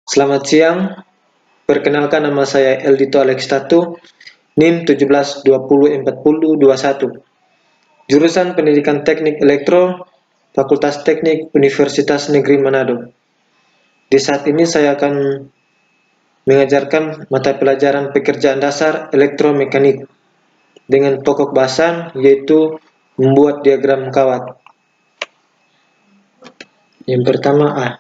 Selamat siang, perkenalkan nama saya Eldito Alextatu, NIM 17204021, jurusan Pendidikan Teknik Elektro, Fakultas Teknik Universitas Negeri Manado. Di saat ini saya akan mengajarkan mata pelajaran pekerjaan dasar elektromekanik dengan pokok bahasan yaitu membuat diagram kawat. Yang pertama A.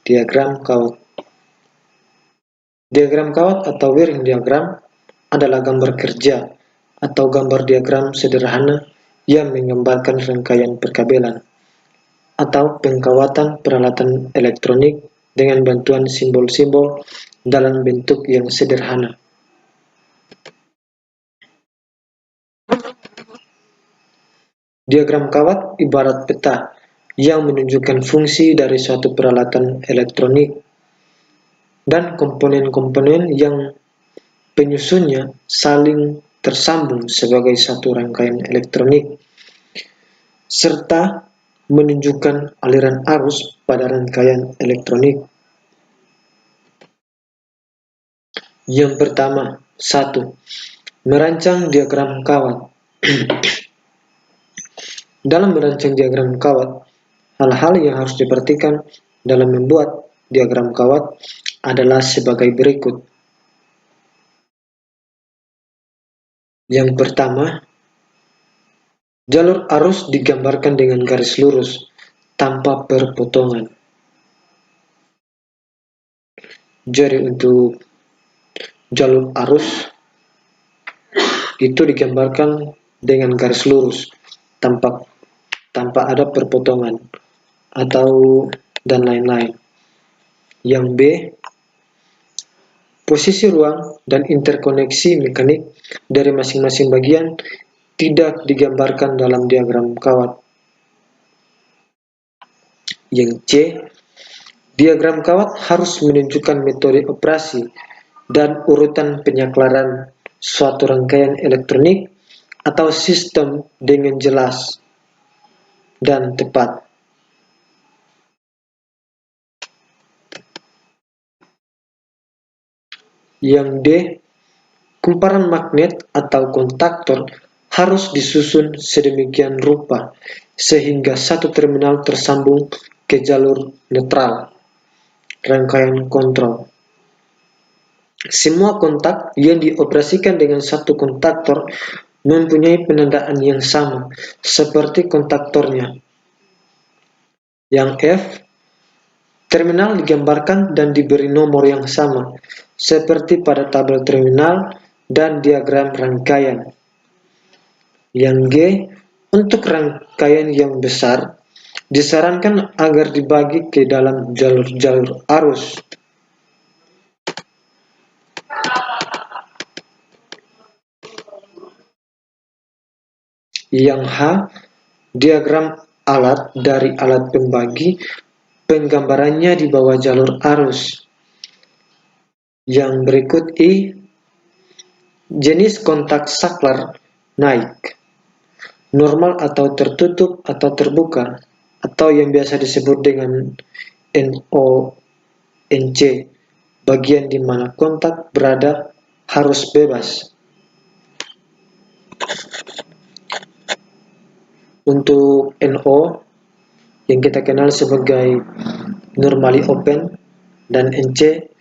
Diagram kawat. Diagram kawat atau wiring diagram adalah gambar kerja atau gambar diagram sederhana yang menggambarkan rangkaian perkabelan atau pengkawatan peralatan elektronik dengan bantuan simbol-simbol dalam bentuk yang sederhana. Diagram kawat ibarat peta yang menunjukkan fungsi dari suatu peralatan elektronik dan komponen-komponen yang penyusunnya saling tersambung sebagai satu rangkaian elektronik, serta menunjukkan aliran arus pada rangkaian elektronik. Yang pertama, 1. Merancang diagram kawat. Dalam merancang diagram kawat, hal-hal yang harus diperhatikan dalam membuat diagram kawat adalah sebagai berikut. Yang pertama, jalur arus digambarkan dengan garis lurus tanpa perpotongan. Jadi untuk jalur arus itu digambarkan dengan garis lurus tanpa ada perpotongan atau dan lain-lain. Yang B, posisi ruang dan interkoneksi mekanik dari masing-masing bagian tidak digambarkan dalam diagram kawat. Yang C, diagram kawat harus menunjukkan metode operasi dan urutan penyaklaran suatu rangkaian elektronik atau sistem dengan jelas dan tepat. Yang D, kumparan magnet atau kontaktor harus disusun sedemikian rupa sehingga satu terminal tersambung ke jalur netral, rangkaian kontrol. Semua kontak yang dioperasikan dengan satu kontaktor mempunyai penandaan yang sama seperti kontaktornya. Yang F, terminal digambarkan dan diberi nomor yang sama seperti pada tabel terminal dan diagram rangkaian. Yang G, untuk rangkaian yang besar disarankan agar dibagi ke dalam jalur-jalur arus. Yang H, diagram alat dari alat pembagi penggambarannya di bawah jalur arus. Yang berikut I, jenis kontak saklar naik, normal atau tertutup atau terbuka, atau yang biasa disebut dengan NO, NC, bagian di mana kontak berada harus bebas. Untuk NO yang kita kenal sebagai normally open dan NC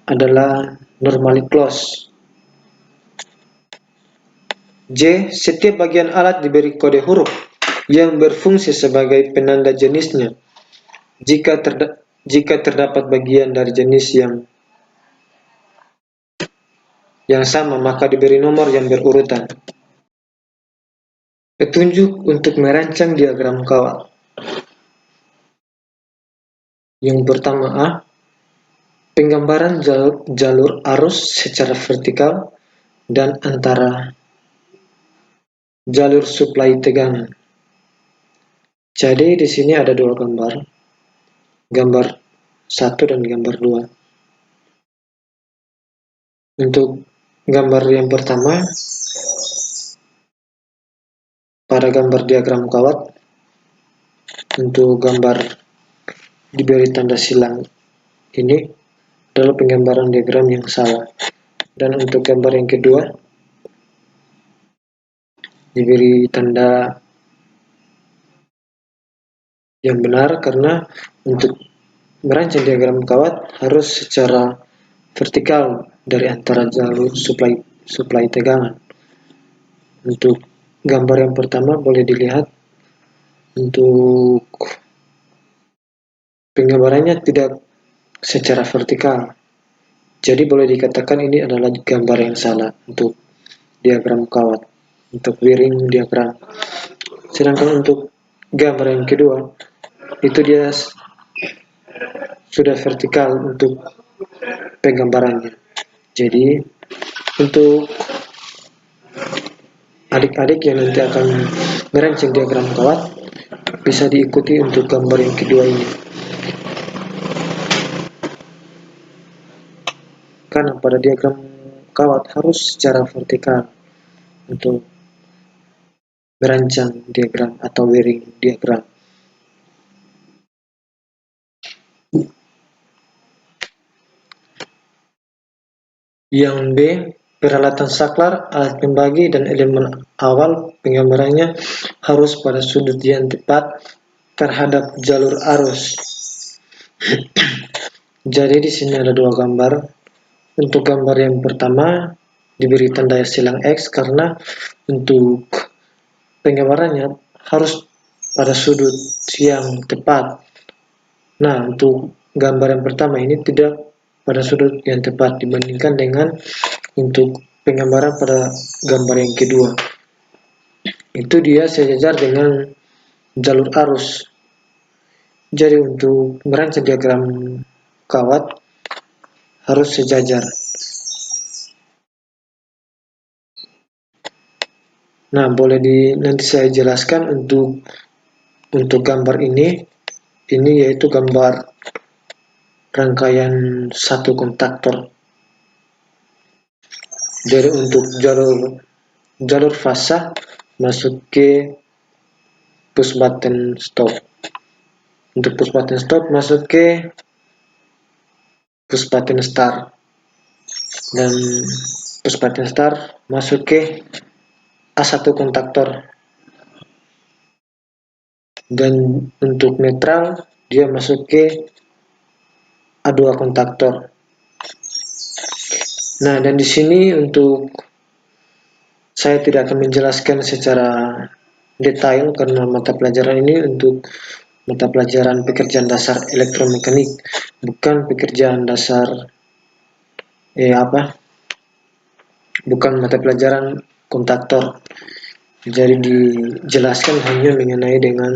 adalah normally close. J, setiap bagian alat diberi kode huruf yang berfungsi sebagai penanda jenisnya. Jika terdapat bagian dari jenis yang sama, maka diberi nomor yang berurutan. Petunjuk untuk merancang diagram kawat. Yang pertama A, penggambaran jalur arus secara vertikal dan antara jalur suplai tegangan. Jadi di sini ada dua gambar, gambar 1 dan gambar 2. Untuk gambar yang pertama, pada gambar diagram kawat, untuk gambar diberi tanda silang ini, adalah penggambaran diagram yang salah. Dan untuk gambar yang kedua, diberi tanda yang benar karena untuk merancang diagram kawat harus secara vertikal dari antara jalur suplai tegangan. Untuk gambar yang pertama boleh dilihat untuk penggambarannya tidak secara vertikal. Jadi boleh dikatakan ini adalah gambar yang salah untuk diagram kawat, untuk wiring diagram. Sedangkan untuk gambar yang kedua, itu dia sudah vertikal untuk penggambarannya. Jadi untuk adik-adik yang nanti akan merancang diagram kawat, bisa diikuti untuk gambar yang kedua ini. Karena pada diagram kawat harus secara vertikal untuk merancang diagram atau wiring diagram. Yang B, peralatan saklar, alat pembagi, dan elemen awal penggambarannya harus pada sudut yang tepat terhadap jalur arus. Jadi di sini ada dua gambar. Untuk gambar yang pertama diberi tanda silang X karena untuk penggambarannya harus pada sudut yang tepat. Nah, untuk gambar yang pertama ini tidak pada sudut yang tepat dibandingkan dengan untuk penggambaran pada gambar yang kedua. Itu dia sejajar dengan jalur arus. Jadi untuk merancang diagram kawat harus sejajar. Nah, boleh nanti saya jelaskan untuk gambar ini yaitu gambar rangkaian satu kontaktor. Jadi untuk jalur fasa masuk ke push button stop. Untuk push button stop masuk ke push button start. Dan push button start masuk ke A1 kontaktor. Dan untuk netral dia masuk ke A2 kontaktor. Nah, dan di sini untuk saya tidak akan menjelaskan secara detail karena mata pelajaran ini untuk mata pelajaran pekerjaan dasar elektromekanik, bukan pekerjaan dasar bukan mata pelajaran kontaktor. Jadi dijelaskan hanya mengenai dengan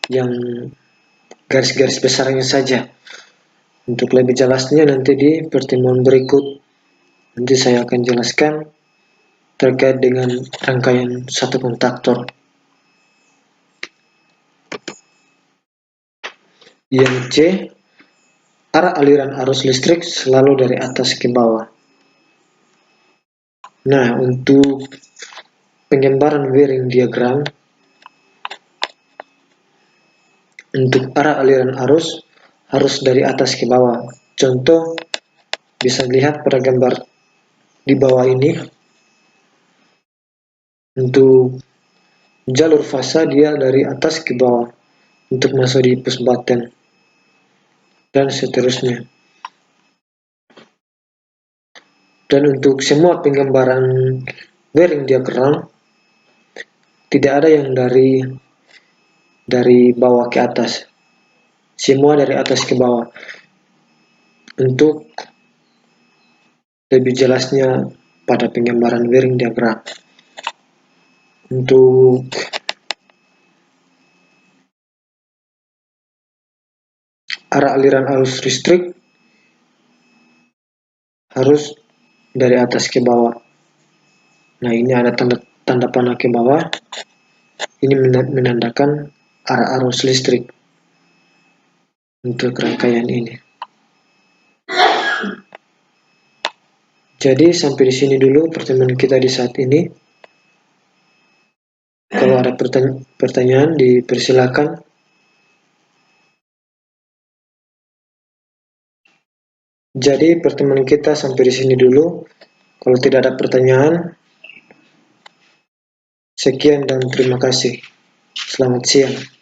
yang garis-garis besarnya saja. Untuk lebih jelasnya nanti di pertemuan berikut nanti saya akan jelaskan terkait dengan rangkaian satu kontaktor. Yang C, arah aliran arus listrik selalu dari atas ke bawah. Nah, untuk penggambaran wiring diagram, untuk arah aliran arus harus dari atas ke bawah. Contoh bisa dilihat pada gambar di bawah ini. Untuk jalur fasa dia dari atas ke bawah untuk masuk di push button dan seterusnya. Dan untuk semua penggambaran wiring diagram tidak ada yang dari bawah ke atas, semua dari atas ke bawah. Untuk lebih jelasnya pada penggambaran wiring diagram, untuk arah aliran arus listrik harus dari atas ke bawah. Nah, ini ada tanda panah ke bawah. Ini menandakan arah arus listrik untuk rangkaian ini. Jadi sampai di sini dulu pertemuan kita di saat ini. Kalau ada pertanyaan dipersilakan. Jadi pertemuan kita sampai di sini dulu. Kalau tidak ada pertanyaan, sekian dan terima kasih. Selamat siang.